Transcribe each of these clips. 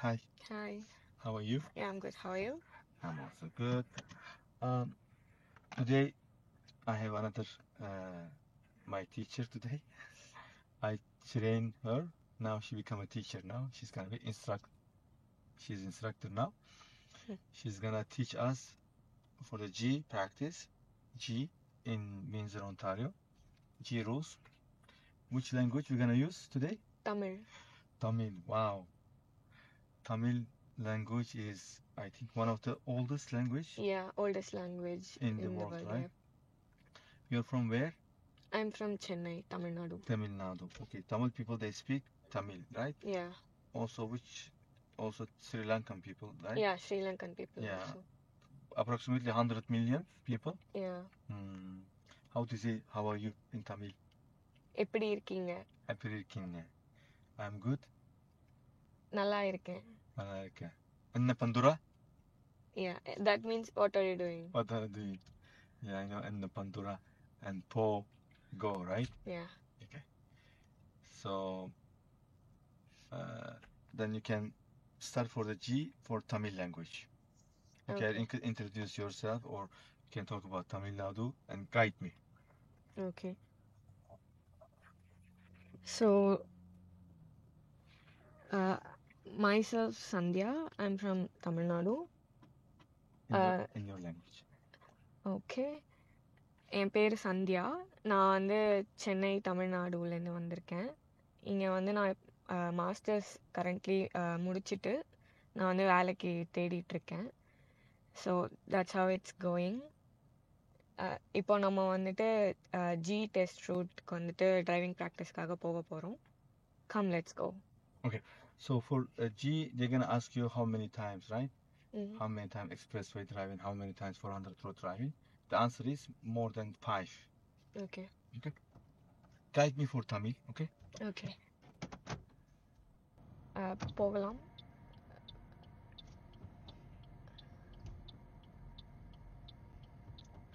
Hi, Hi. how are you? Yeah, I'm good. How are you? I'm also good. Um, Today I have another my teacher today. I train her. Now she become a teacher now. She's gonna be She's instructor now. She's gonna teach us for the G practice. G in Windsor, Ontario. G rules. Which language we're gonna use today? Tamil. Tamil. Wow. Tamil language is, I think, one of the oldest language Yeah, oldest language in the in the world, world. right? Yeah. You're from where? I'm from Chennai, Tamil Nadu. Tamil Nadu. Okay, Tamil people they speak Tamil, right? Yeah. Also Sri Lankan people, right? Yeah, Sri Lankan people Yeah, also. approximately 100 million people. Yeah. Hmm. How to say how are you in Tamil? எப்படி இருக்கீங்க? எப்படி இருக்கீங்க? I'm good. நல்லா இருக்கேன். நல்லா இருக்கேன். என்ன பண்றா? Yeah, that means what are you doing? What are you doing? Yeah, I know. என்ன பண்றா and po go, right? Yeah. Okay. So then you can start for the G for Tamil language. Okay, Okay. introduce yourself, or you can talk about Tamil Nadu and guide me. Okay. So, uh, myself, Sandhya. I'm from Tamil Nadu. In your language. Okay. என் பேர் சந்தியா. நான் வந்து சென்னை தமிழ்நாடுலேருந்து வந்திருக்கேன். இங்கே வந்து நான் masters currently முடிச்சுட்டு நான் வந்து வேலைக்கு தேடிட்டுருக்கேன். So that's how it's going. இப்போ நம்ம வந்துட்டு ஜி டெஸ்ட் ரூட்க்கு வந்துட்டு டிரைவிங் ப்ராக்டிஸ்க்காக போக போகிறோம். Come let's go. Okay, so for G, they're gonna ask you how many times, right? Mm. How many times expressway driving, how many times 400 road driving? The answer is more than 5. Okay. Okay? Guide me for Tamil, okay? Okay. போகலாம்.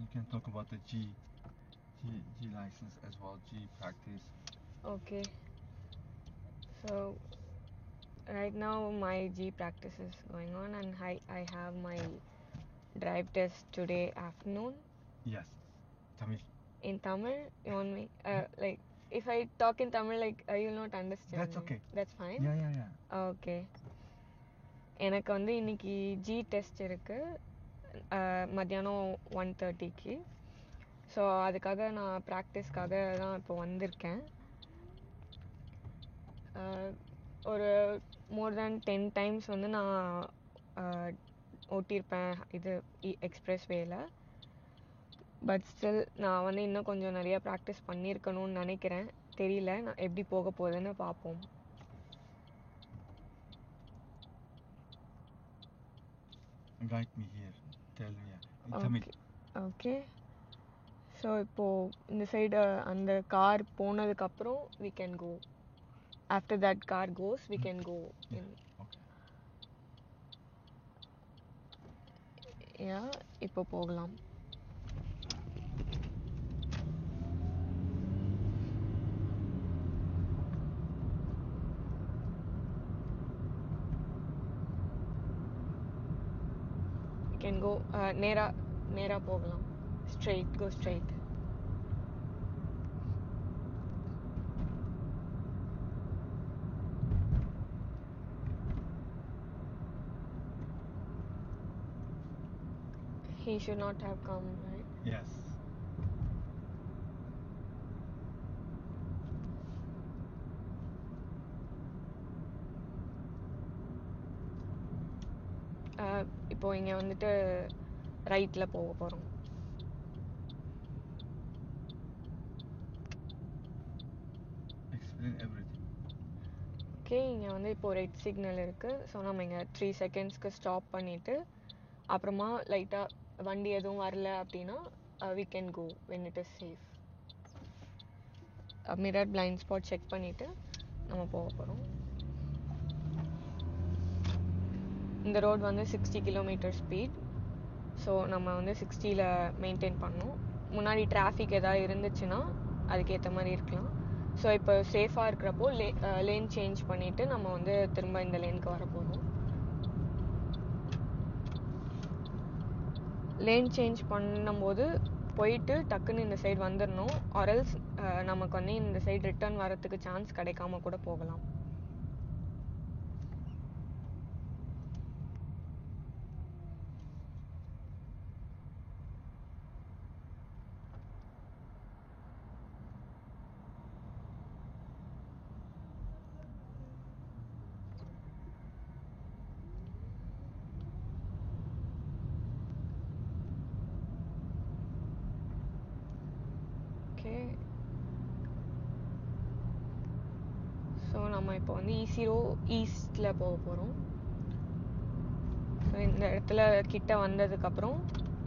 You can talk about the G license as well, G practice. Okay. So right now my G practice is going on and I have my drive test today afternoon. Yes, Tamil. In Tamil, you want me like if I talk in Tamil, like you'll not understand. That's okay. That's fine. Yeah. Okay. எனக்கு வந்து இன்னைக்கு G test இருக்கு மத்தியானம் 1:30க்கு. So அதுக்காக நான் ப்ராக்டிஸ்க்காக தான் இப்போ வந்திருக்கேன். ஒரு மோர் தேன் 10 டைம்ஸ் வந்து நான் ஓட்டியிருப்பேன் இது எக்ஸ்பிரஸ் வேல. பட் ஸ்டில் நான் வந்து இன்னும் கொஞ்சம் நிறைய ப்ராக்டிஸ் பண்ணியிருக்கணும்னு நினைக்கிறேன். தெரியல நான் எப்படி போக போகுதுன்னு பார்ப்போம். Guide me here. Tell me in Tamil. Okay. So இப்போது இந்த சைடு அந்த கார் போனதுக்கப்புறம் we can go. After that car goes, we can go in. Okay. Yeah, இப்போ போகலாம். We can go நேரா போகலாம். Go straight. He should not have come, right? Yes. இப்போ இங்கே வந்துட்டு ரைட்டில் போக போகிறோம். Explain everything. ஓகே, இங்கே வந்து இப்போது ரெட் சிக்னல் இருக்குது. ஸோ நம்ம இங்கே 3 செகண்ட்ஸ்க்கு ஸ்டாப் பண்ணிவிட்டு அப்புறமா லைட்டாக வண்டி எதுவும் வரல அப்படின்னா we can go when it is safe. Mirror blind spot check பண்ணிவிட்டு நம்ம போக போகிறோம். இந்த ரோடு வந்து 60 கிலோமீட்டர் ஸ்பீட். ஸோ நம்ம வந்து 60ல் மெயின்டைன் பண்ணணும். முன்னாடி டிராஃபிக் எதாவது இருந்துச்சுன்னா அதுக்கேற்ற மாதிரி இருக்கலாம். ஸோ இப்போ சேஃபாக இருக்கிறப்போ லேன் சேஞ்ச் பண்ணிவிட்டு நம்ம வந்து திரும்ப இந்த லேனுக்கு வர போகிறோம். லேன் சேஞ்ச் பண்ணும்போது போயிட்டு டக்குன்னு இந்த சைடு வந்துடணும். ஆர்எல்ஸ் நமக்கு வந்து இந்த சைடு ரிட்டர்ன் வரத்துக்கு சான்ஸ் கிடைக்காம கூட போகலாம். ஓகே, ஸோ நம்ம இப்போ வந்து ஈஸிரோ ஈஸ்டில் போக போகிறோம். ஸோ இந்த இடத்துல கிட்ட வந்ததுக்கப்புறம்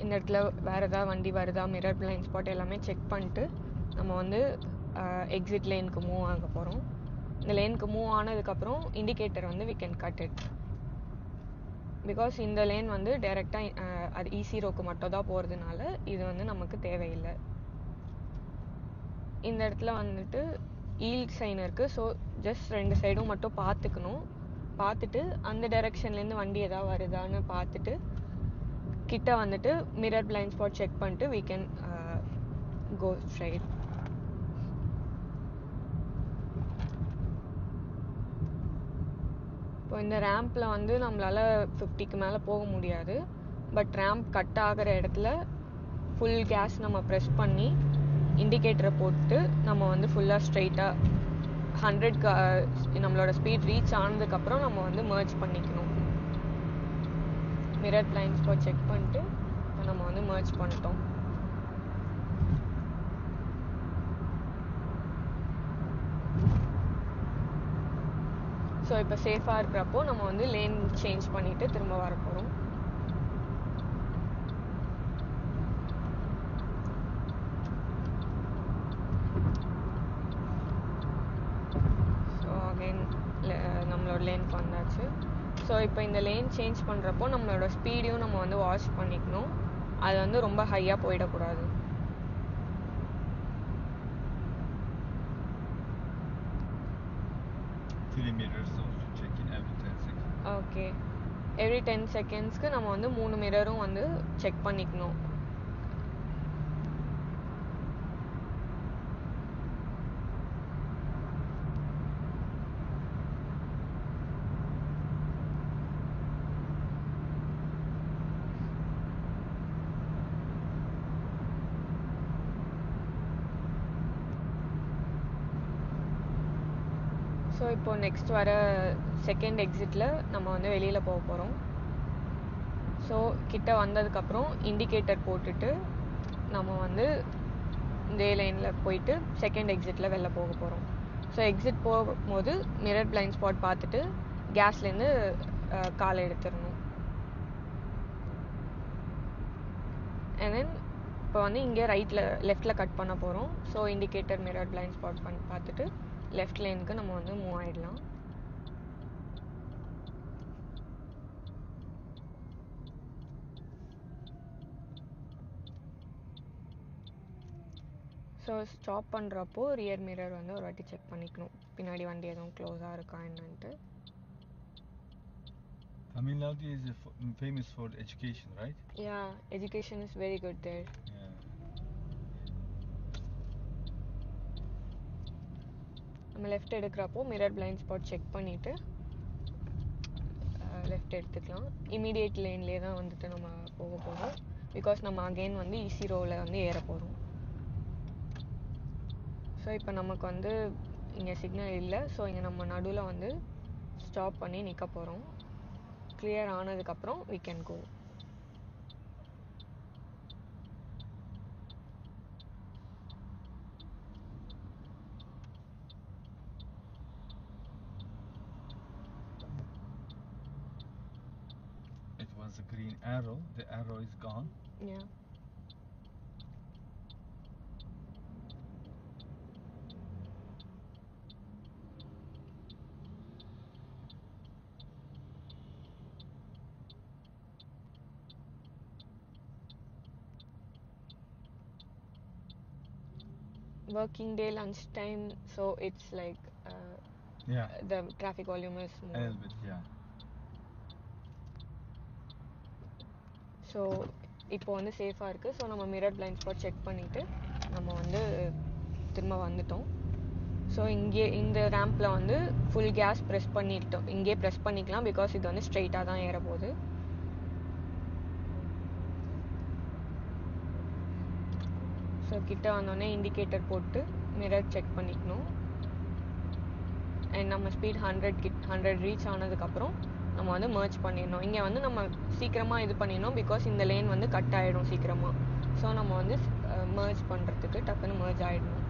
இந்த இடத்துல வேறு ஏதாவது வண்டி வருதா, மிரர் பிளைண்ட் ஸ்பாட் எல்லாமே செக் பண்ணிட்டு நம்ம வந்து எக்ஸிட் லேனுக்கு மூவ் ஆக போகிறோம். இந்த லேனுக்கு மூவ் ஆனதுக்கப்புறம் இண்டிகேட்டர் வந்து we can cut it. Because இந்த லேன் வந்து டைரெக்டாக அது ஈஸிரோக்கு மட்டும் தான் போகிறதுனால இது வந்து நமக்கு தேவையில்லை. இந்த இடத்துல வந்துட்டு ஈல்ட் சைன் இருக்குது. ஸோ ஜஸ்ட் 2 சைடும் மட்டும் பார்த்துட்டு அந்த டைரெக்ஷன்லேருந்து வண்டி ஏதாவது வருதான்னு பார்த்துட்டு கிட்ட வந்துட்டு மிரர் பிளைண்ட் ஸ்பாட் செக் பண்ணிட்டு we can go straight. இப்போ இந்த ரேம்பில் வந்து நம்மளால் 50க்கு மேலே போக முடியாது. பட் ரேம்ப் கட் ஆகிற இடத்துல ஃபுல் கேஸ் நம்ம ப்ரெஸ் பண்ணி இண்டிகேட்டரை போட்டு நம்ம வந்து ஃபுல்லாக ஸ்ட்ரைட்டாக 100க்கு நம்மளோட ஸ்பீட் ரீச் ஆனதுக்கப்புறம் நம்ம வந்து மர்ஜ் பண்ணிக்கணும். மிரர் பிளைண்ட் ஸ்பாட் செக் பண்ணிட்டு இப்போ நம்ம வந்து மர்ஜ் பண்ணிட்டோம். ஸோ இப்போ சேஃபாக இருக்கிறப்போ நம்ம வந்து லேன் சேஞ்ச் பண்ணிவிட்டு திரும்ப வர போகிறோம். ஸோ அகைன் நம்மளோட லேனுக்கு வந்தாச்சு. ஸோ இப்போ இந்த லேன் சேஞ்ச் பண்ணுறப்போ நம்மளோட ஸ்பீடையும் நம்ம வந்து வாட்ச் பண்ணிக்கணும். அது வந்து ரொம்ப ஹையாக போயிடக்கூடாது. ஓகே, எவ்ரி 10 செகண்ட்ஸ்க்கு நம்ம வந்து 3 மிரரும் வந்து செக் பண்ணிக்கணும். ஸோ இப்போ நெக்ஸ்ட் வர செகண்ட் எக்ஸிட்டில் நம்ம வந்து வெளியில் போக போகிறோம். ஸோ கிட்ட வந்ததுக்கப்புறம் இண்டிகேட்டர் போட்டுட்டு நம்ம வந்து இதே லைனில் போயிட்டு செகண்ட் எக்ஸிட்டில் வெளில போக போகிறோம். ஸோ எக்ஸிட் போகும்போது மிரர் பிளைண்ட் ஸ்பாட் பார்த்துட்டு கேஸ்லேருந்து காலை எடுத்துடணும். அண்ட் தென் இப்போ வந்து இங்கே லெஃப்டில் கட் பண்ண போகிறோம். So indicator mirror blind spot பார்த்துட்டு லெஃப்ட் லேனுக்கு நம்ம வந்து மூவ் ஆகிடலாம். ஸோ ஸ்டாப் பண்ணுறப்போ ரியர் மிரர் வந்து ஒரு வாட்டி செக் பண்ணிக்கணும், பின்னாடி வண்டி எதுவும் க்ளோஸாக இருக்கா என்னன்ட்டு. Tamil Nadu is famous for education, right? Yeah, education is very good there. Yeah. நம்ம லெஃப்ட் எடுக்கிறப்போ மிரர் பிளைண்ட் ஸ்பாட் செக் பண்ணிவிட்டு லெஃப்ட் எடுத்துக்கலாம். இமீடியட் லேன்லேயே தான் வந்துட்டு நம்ம போக போகிறோம். பிகாஸ் நம்ம அகெயின் வந்து ஈஸிரோவில் வந்து ஏற போகிறோம். ஸோ இப்போ நமக்கு வந்து இங்கே சிக்னல் இல்லை. ஸோ இங்கே நம்ம நடுவில் வந்து ஸ்டாப் பண்ணி நிற்க போகிறோம். கிளியர் ஆனதுக்கப்புறம் we can go. It was a green arrow. The arrow is gone. Yeah. Working day, lunch time, so it's like Yeah. the traffic volume is A more. little bit, yeah. So இப்போ வந்து சேஃபாக இருக்குது. So நம்ம mirror blind spot check பண்ணிவிட்டு நம்ம வந்து திரும்ப வந்துட்டோம். ஸோ இங்கே இந்த ரேம்பில் வந்து ஃபுல் கேஸ் ப்ரெஸ் பண்ணிட்டோம். இங்கே ப்ரெஸ் பண்ணிக்கலாம், பிகாஸ் இது வந்து ஸ்ட்ரெயிட்டாக தான் ஏற போகுது. ஸோ கிட்ட வந்தோடனே இண்டிகேட்டர் போட்டு மிரர் செக் பண்ணிக்கணும். அண்ட் நம்ம ஸ்பீட் 100 ரீச் ஆனதுக்கப்புறம் நம்ம வந்து மர்ஜ் பண்ணிடணும். இங்கே வந்து நம்ம சீக்கிரமாக இது பண்ணிடணும், பிகாஸ் இந்த லேன் வந்து கட் ஆகிடும் சீக்கிரமாக. ஸோ நம்ம வந்து மர்ஜ் பண்ணுறதுக்கு டக்குன்னு மர்ஜ் ஆகிடணும்.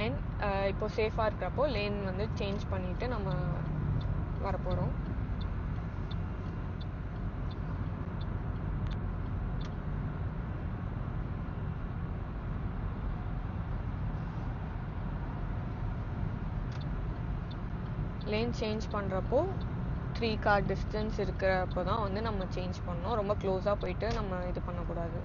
அண்ட் இப்போ சேஃபாக இருக்கிறப்போ லேன் வந்து சேஞ்ச் பண்ணிவிட்டு நம்ம வரப்போகிறோம். லேன் சேஞ்ச் பண்ணுறப்போ 3 கார் டிஸ்டன்ஸ் இருக்கிறப்போ தான் வந்து நம்ம சேஞ்ச் பண்ணணும். ரொம்ப க்ளோஸாக போயிட்டு நம்ம இது பண்ணக்கூடாது.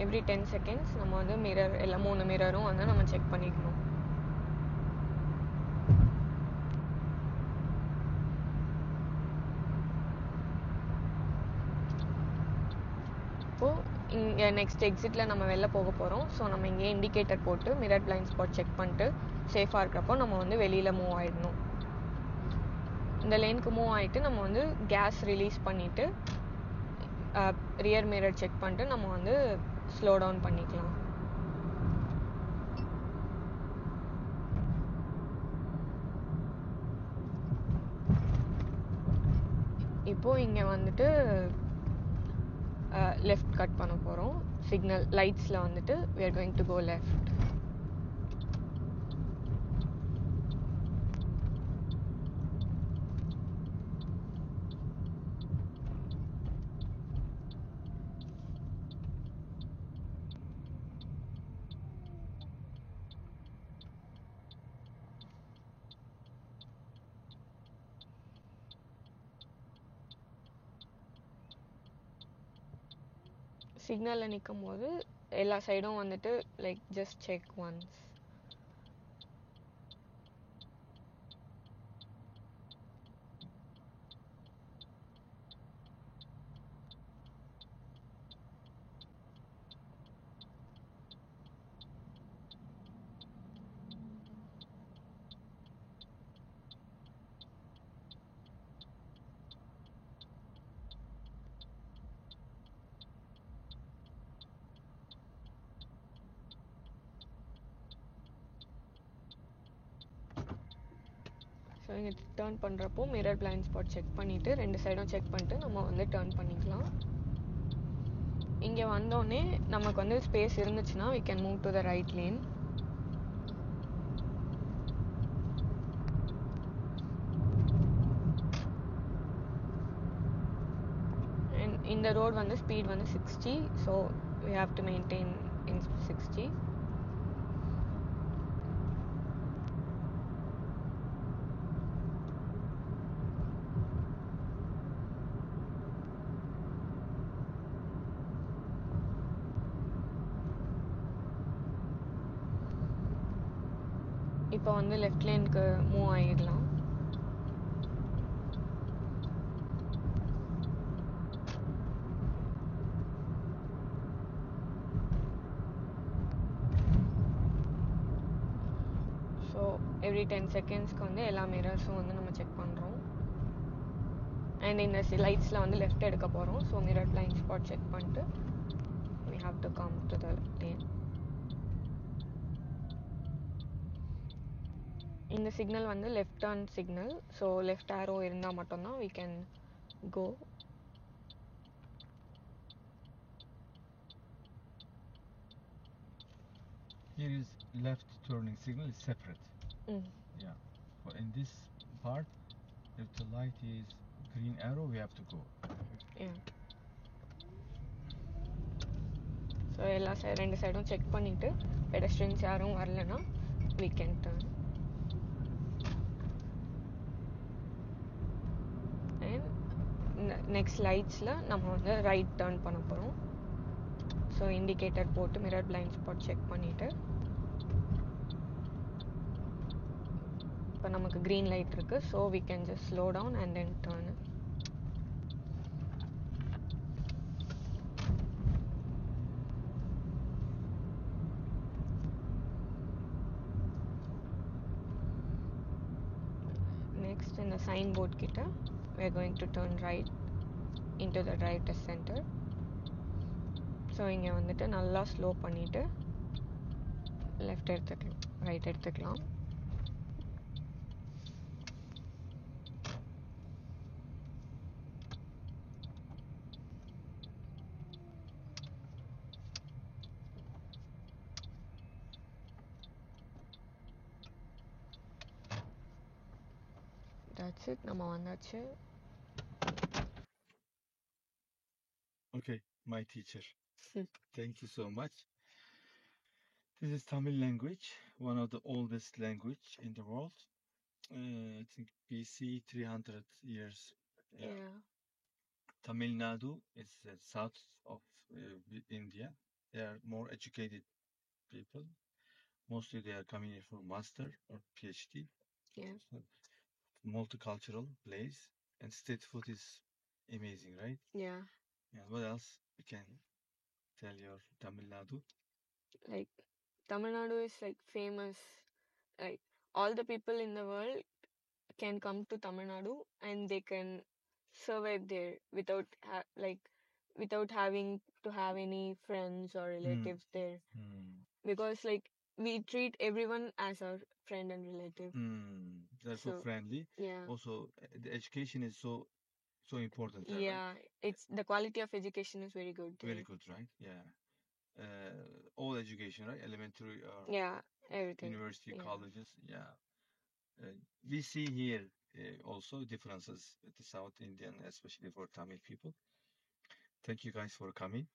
எவ்ரி 10 செகண்ட்ஸ் நம்ம வந்து மிரர் எல்லா 3 மிரரும் வந்து நம்ம செக் பண்ணிக்கணும். இப்போது இங்கே நெக்ஸ்ட் எக்ஸிட்டில் நம்ம வெளில போக போகிறோம். ஸோ நம்ம இங்கே இண்டிகேட்டர் போட்டு மிரர் பிளைண்ட் ஸ்பாட் செக் பண்ணிட்டு சேஃபாக இருக்கிறப்போ நம்ம வந்து வெளியில் மூவ் ஆகிடணும். இந்த லேனுக்கு மூவ் ஆகிட்டு நம்ம வந்து கேஸ் ரிலீஸ் பண்ணிவிட்டு ரியர் மிரர் செக் பண்ணிட்டு நம்ம வந்து ஸ்லோ டவுன் பண்ணிக்கலாம். இப்போது இங்கே வந்துட்டு லெஃப்ட் கட் பண்ண போகிறோம். சிக்னல் லைட்ஸில் வந்துட்டு we are going to go left. சிக்னலில் நிற்கும் போது எல்லா சைடும் வந்துட்டு like just check once. So இங்கே டேர்ன் பண்ணுறப்போ மிரர் பிளைண்ட் ஸ்பாட் செக் பண்ணிவிட்டு 2 சைடும் செக் பண்ணிட்டு நம்ம வந்து டேர்ன் பண்ணிக்கலாம். இங்கே வந்தோடனே நமக்கு வந்து ஸ்பேஸ் இருந்துச்சுன்னா we can move to the right lane. And இந்த ரோடு வந்து ஸ்பீட் வந்து 60, so we have to maintain in 60. இப்போ வந்து லெஃப்ட் லேனுக்கு மூவ் ஆகிடலாம். ஸோ எவ்ரி 10 செகண்ட்ஸ்க்கு வந்து எல்லா மிரர்ஸும் வந்து நம்ம செக் பண்ணுறோம். அண்ட் இந்த லைட்ஸில் வந்து லெஃப்ட் எடுக்க போகிறோம். So mirror blind spot check பண்ணிட்டு we have to come to the lane. இந்த சிக்னல் வந்து left turn signal. So left arrow இருந்தால் மட்டும்தான் we can go. Here is left turning signal is separate. Yeah. For in this part, if the light is green arrow, we have to go. Yeah. So so எல்லா ரெண்டு சைடும் check பண்ணிவிட்டு pedestrians யாரும் வரலன்னா we can turn. And next லைட்ஸில் நம்ம வந்து right turn பண்ண போகிறோம். ஸோ இண்டிகேட்டர் போட்டு மிரர் பிளைண்ட் ஸ்பாட் செக் பண்ணிவிட்டு இப்போ நமக்கு க்ரீன் லைட் இருக்குது. So we can just slow down and then turn. Next in the signboard கிட்ட we are going to turn right into the right center. So இங்கே வந்துட்டு நல்லா slow பண்ணிவிட்டு left எடுத்துக்கலாம், ரைட் எடுத்துக்கலாம். That's it, நம்ம வந்தாச்சு. Okay, my teacher. Thank you so much. This is Tamil language, one of the oldest language in the world. I think BC 300 years. Yeah. Tamil Nadu is the south of India. They are more educated people. Mostly they are coming here for master or PhD. Yeah. So, multicultural place, and street food is amazing, right? Yeah. Yeah. What else you can tell your Tamil Nadu? Like Tamil Nadu is like famous. Like all the people in the world can come to Tamil Nadu and they can survive there without having to have any friends or relatives there, because like we treat everyone as our friend and relative. They're so friendly. Yeah. Also, the education is so important there, Yeah, right? it's the quality of education is very good there. Very good, right? Yeah. All education, right? Elementary or Yeah, everything. university, Yeah. colleges. Yeah. We see here also differences with the South Indian, especially for Tamil people. Thank you guys for coming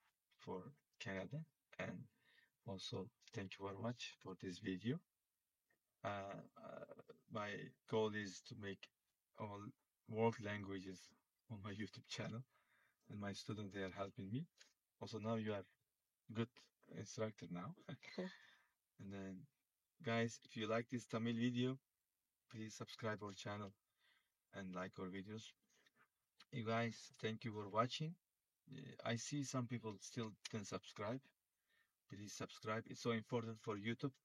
for Canada, and also thank you very much for this video. My goal is to make all world languages on my YouTube channel, and my students, they are helping me. Also now you are good instructor now. And then guys, if you like this Tamil video, please subscribe our channel and like our videos. You guys, thank you for watching. I see some people still didn't subscribe. Please subscribe. It's so important for YouTube.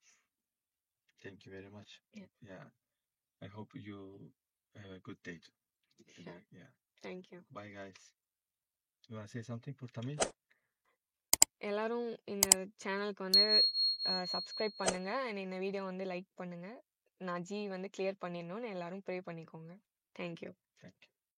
Thank you very much. Yeah. I hope you have a good day. Sure. Yeah. Thank you. Bye guys. You want to say something for Tamil? எல்லாரும் இந்த சேனலுக்கு வந்து subscribe பண்ணுங்க and இந்த video வந்து like பண்ணுங்க. நான் G வந்து கிளியர் பண்ணிடணும்னு எல்லாரும் ப்ரே பண்ணிக்கோங்க. தேங்க்யூ.